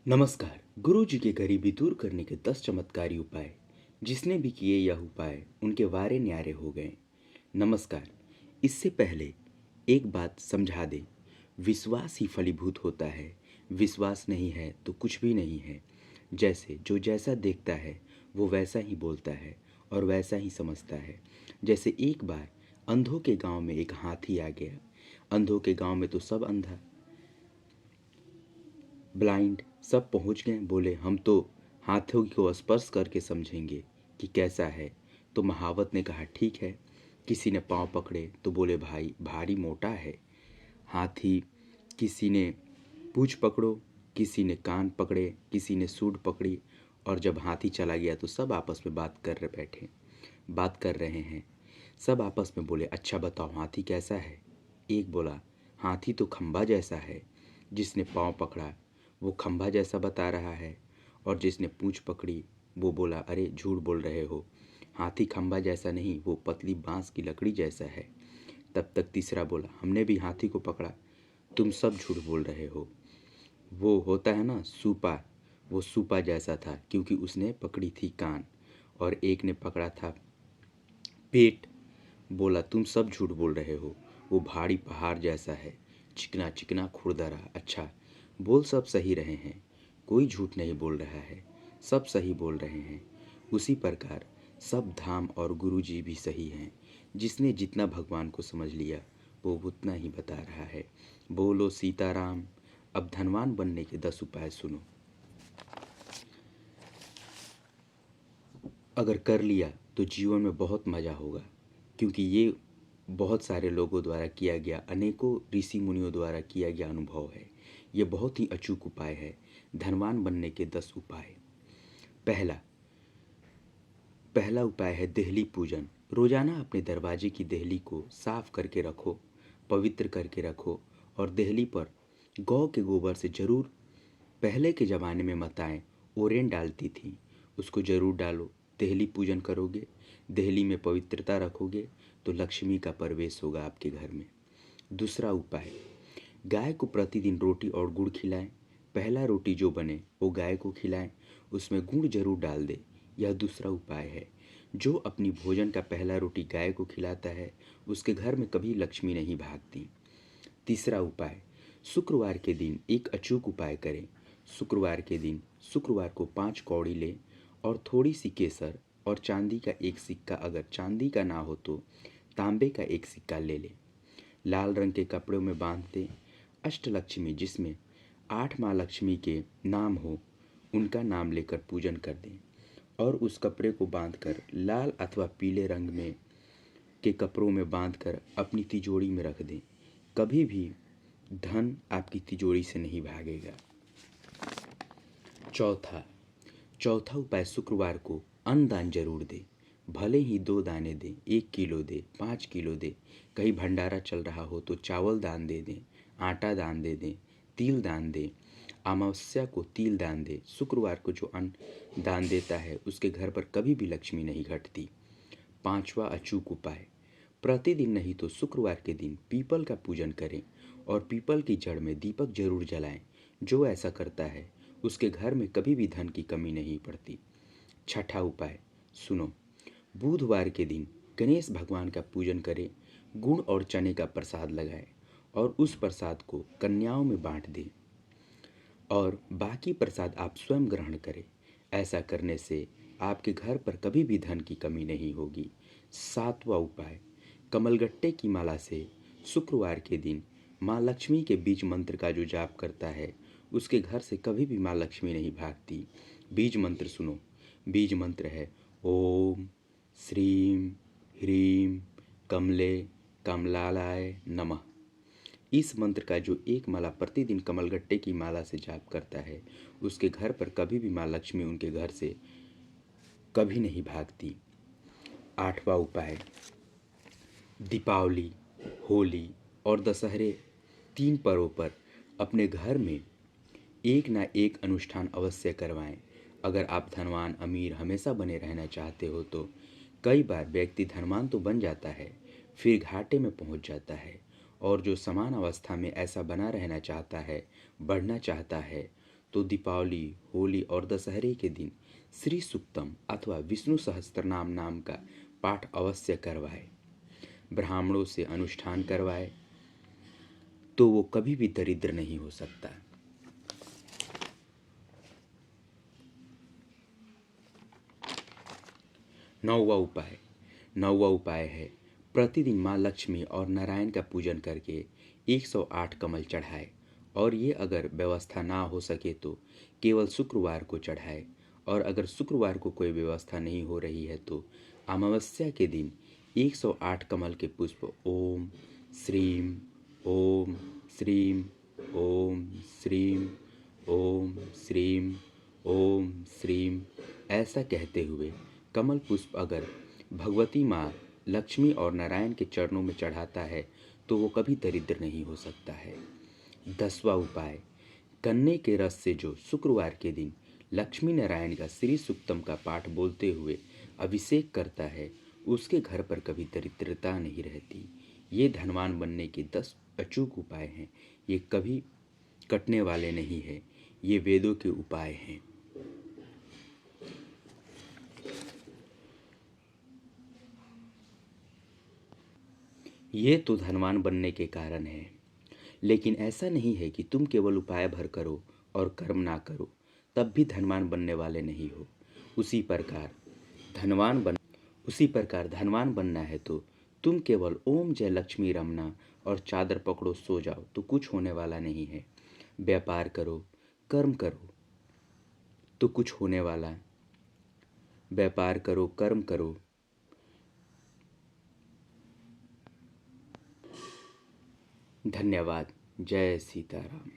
नमस्कार। गुरु जी के गरीबी दूर करने के 10 चमत्कारी उपाय। जिसने भी किए यह उपाय उनके वारे न्यारे हो गए। नमस्कार। इससे पहले एक बात समझा दें। विश्वास ही फलीभूत होता है। विश्वास नहीं है तो कुछ भी नहीं है। जैसे जो जैसा देखता है वो वैसा ही बोलता है और वैसा ही समझता है। जैसे एक बार अंधों के गांव में एक हाथी आ गया। अंधों के गांव में तो सब अंधा, ब्लाइंड सब पहुंच गए। बोले हम तो हाथों को स्पर्श करके समझेंगे कि कैसा है। तो महावत ने कहा ठीक है। किसी ने पाँव पकड़े तो बोले भाई भारी मोटा है हाथी। किसी ने पूंछ पकड़ो, किसी ने कान पकड़े, किसी ने सूंड पकड़ी। और जब हाथी चला गया तो सब आपस में बात कर रहे हैं। सब आपस में बोले अच्छा बताओ हाथी कैसा है। एक बोला हाथी तो खंबा जैसा है। जिसने पाँव पकड़ा वो खंभा जैसा बता रहा है। और जिसने पूंछ पकड़ी वो बोला अरे झूठ बोल रहे हो, हाथी खंभा जैसा नहीं, वो पतली बांस की लकड़ी जैसा है। तब तक तीसरा बोला हमने भी हाथी को पकड़ा, तुम सब झूठ बोल रहे हो। वो होता है ना सूपा, वो सूपा जैसा था क्योंकि उसने पकड़ी थी कान। और एक ने पकड़ा था पेट, बोला तुम सब झूठ बोल रहे हो, वो भारी पहाड़ जैसा है, चिकना चिकना खुरदरा। अच्छा, बोल सब सही रहे हैं, कोई झूठ नहीं बोल रहा है, सब सही बोल रहे हैं। उसी प्रकार सब धाम और गुरु जी भी सही हैं। जिसने जितना भगवान को समझ लिया वो उतना ही बता रहा है। बोलो सीताराम। अब धनवान बनने के 10 उपाय सुनो। अगर कर लिया तो जीवन में बहुत मज़ा होगा, क्योंकि ये बहुत सारे लोगों द्वारा किया गया, अनेकों ऋषि मुनियों द्वारा किया गया अनुभव है। ये बहुत ही अचूक उपाय है। धनवान बनने के 10 उपाय। पहला पहला उपाय है देहली पूजन। रोजाना अपने दरवाजे की देहली को साफ करके रखो, पवित्र करके रखो। और देहली पर गौ के गोबर से जरूर, पहले के ज़माने में माताएं ओरेन डालती थीं, उसको जरूर डालो। देहली पूजन करोगे, देहली में पवित्रता रखोगे तो लक्ष्मी का प्रवेश होगा आपके घर में। दूसरा उपाय, गाय को प्रतिदिन रोटी और गुड़ खिलाएं। पहला रोटी जो बने वो गाय को खिलाएं, उसमें गुड़ जरूर डाल दे। यह दूसरा उपाय है। जो अपनी भोजन का पहला रोटी गाय को खिलाता है उसके घर में कभी लक्ष्मी नहीं भागती। तीसरा उपाय, शुक्रवार के दिन एक अचूक उपाय करें। शुक्रवार के दिन, शुक्रवार को 5 कौड़ी ले और थोड़ी सी केसर और चांदी का एक सिक्का, अगर चांदी का ना हो तो तांबे का एक सिक्का ले ले। लाल रंग के कपड़ों में बांध दे। अष्टलक्ष्मी, जिसमें 8 माँ लक्ष्मी के नाम हो, उनका नाम लेकर पूजन कर दें। और उस कपड़े को बांधकर लाल अथवा पीले रंग में के कपड़ों में बांधकर अपनी तिजोरी में रख दें। कभी भी धन आपकी तिजोरी से नहीं भागेगा। चौथा चौथा उपाय, शुक्रवार को अन्न दान जरूर दे। भले ही 2 दाने दे, 1 किलो दे, 5 किलो दे। कहीं भंडारा चल रहा हो तो चावल दान दे दें, आटा दान दे दें, तिल दान दे। अमावस्या को तिल दान दे। शुक्रवार को जो अन्न दान देता है उसके घर पर कभी भी लक्ष्मी नहीं घटती। पांचवा अचूक उपाय, प्रतिदिन नहीं तो शुक्रवार के दिन पीपल का पूजन करें और पीपल की जड़ में दीपक जरूर जलाएं। जो ऐसा करता है उसके घर में कभी भी धन की कमी नहीं पड़ती। छठा उपाय सुनो, बुधवार के दिन गणेश भगवान का पूजन करें, गुड़ और चने का प्रसाद लगाएं और उस प्रसाद को कन्याओं में बांट दें और बाकी प्रसाद आप स्वयं ग्रहण करें। ऐसा करने से आपके घर पर कभी भी धन की कमी नहीं होगी। सातवां उपाय, कमलगट्टे की माला से शुक्रवार के दिन माँ लक्ष्मी के बीज मंत्र का जो जाप करता है उसके घर से कभी भी माँ लक्ष्मी नहीं भागती। बीज मंत्र सुनो। बीज मंत्र है ओम श्रीम ह्रीम कमले कमलालाय नमः। इस मंत्र का जो एक माला प्रतिदिन कमलगट्टे की माला से जाप करता है उसके घर पर कभी भी माँ लक्ष्मी उनके घर से कभी नहीं भागती। आठवां उपाय, दीपावली, होली और दशहरे, 3 पर्वों पर अपने घर में एक ना एक अनुष्ठान अवश्य करवाएं। अगर आप धनवान अमीर हमेशा बने रहना चाहते हो तो कई बार व्यक्ति धनवान तो बन जाता है फिर घाटे में पहुंच जाता है। और जो समान अवस्था में ऐसा बना रहना चाहता है, बढ़ना चाहता है, तो दीपावली, होली और दशहरे के दिन श्री सूक्तम अथवा विष्णु सहस्त्रनाम नाम का पाठ अवश्य करवाए, ब्राह्मणों से अनुष्ठान करवाए, तो वो कभी भी दरिद्र नहीं हो सकता। नौवा उपाय है प्रतिदिन माँ लक्ष्मी और नारायण का पूजन करके 108 कमल चढ़ाए, और ये अगर व्यवस्था ना हो सके तो केवल शुक्रवार को चढ़ाए, और अगर शुक्रवार को कोई व्यवस्था नहीं हो रही है तो अमावस्या के दिन 108 कमल के पुष्प ओम श्रीम ओम श्रीम ओम श्रीम ओम श्रीम ओम श्रीम ऐसा कहते हुए कमल पुष्प अगर भगवती माँ लक्ष्मी और नारायण के चरणों में चढ़ाता है तो वो कभी दरिद्र नहीं हो सकता है। 10वां उपाय, गन्ने के रस से जो शुक्रवार के दिन लक्ष्मी नारायण का श्री सूक्तम का पाठ बोलते हुए अभिषेक करता है, उसके घर पर कभी दरिद्रता नहीं रहती। ये धनवान बनने के 10 अचूक उपाय हैं। ये कभी कटने वाले नहीं हैं, ये वेदों के उपाय हैं। ये तो धनवान बनने के कारण है, लेकिन ऐसा नहीं है कि तुम केवल उपाय भर करो और कर्म ना करो तब भी धनवान बनने वाले नहीं हो। उसी प्रकार धनवान बनना है तो तुम केवल ओम जय लक्ष्मी रमना और चादर पकड़ो सो जाओ तो कुछ होने वाला नहीं है। व्यापार करो, कर्म करो तो कुछ होने वाला। व्यापार करो, कर्म करो। धन्यवाद। जय सीताराम।